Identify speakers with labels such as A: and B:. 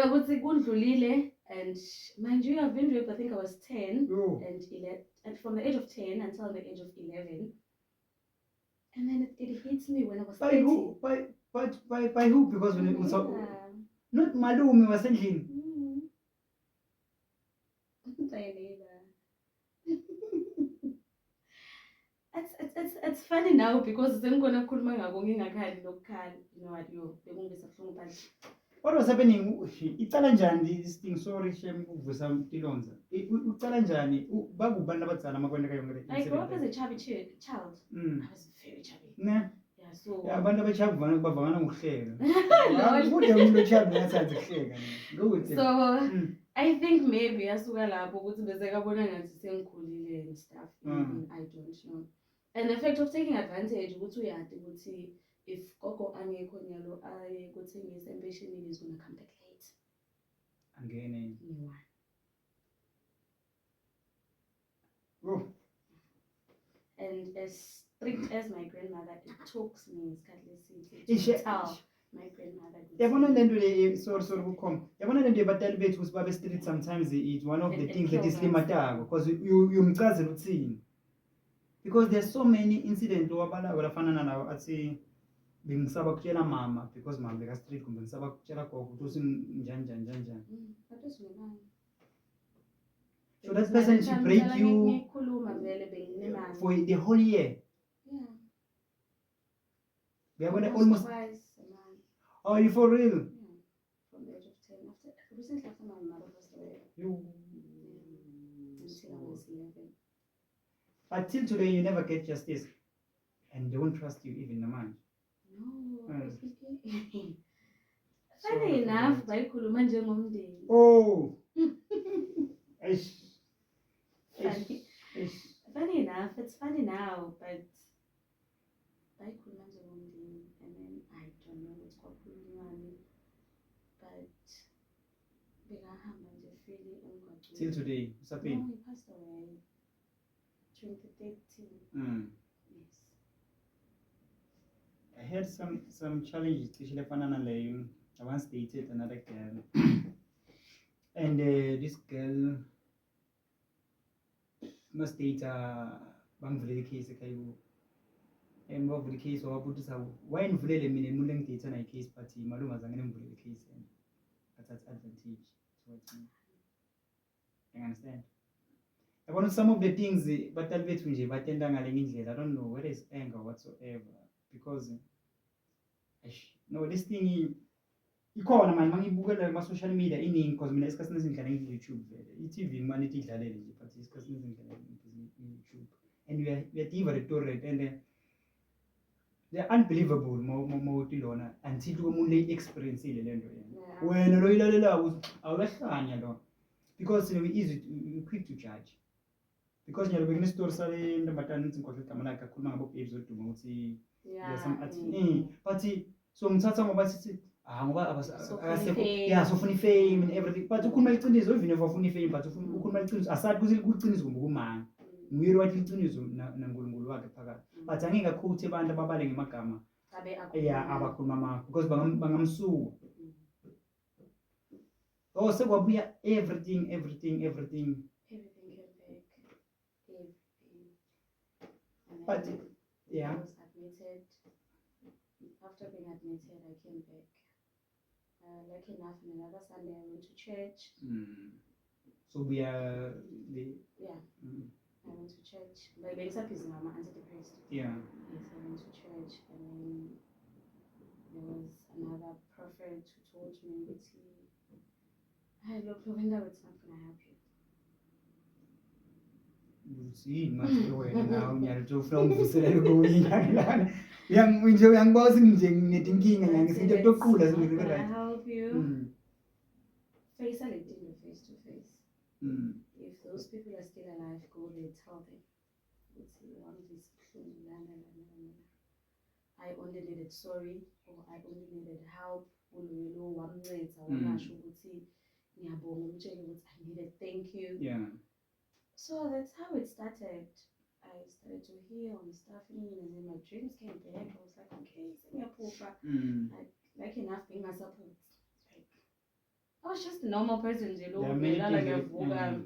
A: ukuthi kundlulile, and mind you, I've been raped, I think I was 10 and 11, and from the age of 10 until the age of 11. And then it hits me when I was 30.
B: By who? Because when it was not malume wasendlini.
A: It's funny now because sengikona ukukhuluma ngako ngingakhali lokukhala, you know what, bekungisa buhlungu but
B: what was happening? Icala njani this thing? Sorry shem ukuvusa Tilonza. Ucala njani? Bakubantu abadzala makwenda kayo ngale.
A: I grew up as a chubby child. I was very chubby.
B: Ne?
A: Yeah, so
B: abantu abachubby bavana ngokuhleka. Kude umuntu ochubby ngathi kuhleka. Good.
A: So I think maybe asuka lapho ukuthi bese kabona ngathi sengikhulile and stuff. I don't know. And the fact of taking advantage ukuthi uyadi ukuthi if gogo angekho nyalo aye kuthengisa empesheni is going to come back late.
B: Angene.
A: And as strict as my grandmother, it talks me to tell my grandmother.
B: Yabona lento le sorry ukukhomba. Yabona lento ebatali bethu ukuthi babe strict sometimes is one of the things that is limatako because you mchazela uthini. Because there's so many incidents wabala olafana nalawo athi bengisaba kutshela mama because mama beka strict kumbe ngisaba kutshela gogo ukuthi njani. So that person should break you for the whole year. Yeah. We are almost twice a month. Oh, you for real?
A: Yeah. From the age of 10. Recently after my mother passed away.
B: You.
A: Until I was 11.
B: But till today you never get justice. And they won't trust you even a man.
A: No. Funny enough, bayikhuluma njengomndeni.
B: Oh.
A: Funny enough, it's funny now, but bayikhuluma njengomndeni, and then I don't know what's kwakhulunywane, but bekahamba nje freely emgwaqeni.
B: Till today, Sapin.
A: No, he passed away 2013. Yes.
B: I had some challenges, especially Fanana Lay. I once dated another girl. And this girl must date bangivulele case ekhaya. And bavule case wabutisa why ngivulele mina umuntu engidate na case but malunga azange ngivulele case and that's advantage towards me. You understand? I want some of the things batali bethu nje batenda ngale indlela. I don't know whether it's anger whatsoever because no this thing ikhona manje mangibukela kuma social media iningi because mina esikhathini esingidlala nge-YouTube vele i-TV manje idlalele nje but esikhathini esingidlala nge-YouTube and we are diva the torrent and they're unbelievable mawuthi lona until umuntu le experience ile lento yena wena lo ilalela ukuthi awulahlanya lo because we easy quick to judge because nyalo bekune story sale ntombatana nithi ngikhohle igama lakhe akhuluma ngabo babes oduma ukuthi there's some but so ngithatha ngoba sithi ngoba akasekho so funa ifame and everything but ukhuluma iqiniso even if ufuna ifame but ukhuluma iqiniso asathi ukuthi kuqiniso kumbe kumanga nguyelo wathi iqiniso naNkulunkulu wakhe phakathi but angeke akhuthe abantu ababale ngemagama abakhuluma because bangamsuka sekwabuya everything
A: came back.
B: But
A: I was admitted. After being admitted, I came back. Lucky enough, on another Sunday, I went to church.
B: So we are
A: I went to church. Like except his mama, antidepressed.
B: Yeah.
A: Yes, I went to church, and then there was another prophet who told me that hey, look, Lorinda, it's not gonna help you.
B: See, manje wena nawe ngiyalitho ufuna ungivuselele kuyingalana uyangibaza nginedinkinga ngisinto yokuqula
A: singeke right help you face a little face to face. If those people are still alive, go there, tell them it's one of these I only needed sorry or I only needed help ulwelo wamnceda wangasho ukuthi ngiyabonga umtshele ukuthi I needed thank you.
B: Yeah.
A: So that's how it started. I started to heal and stuff, and then my dreams came back. I was like, okay, send me a pooper. Like enough being a support. Like, I was just a normal person nje lo
B: There are many
A: ngilala
B: things that-
A: ngiyavuka.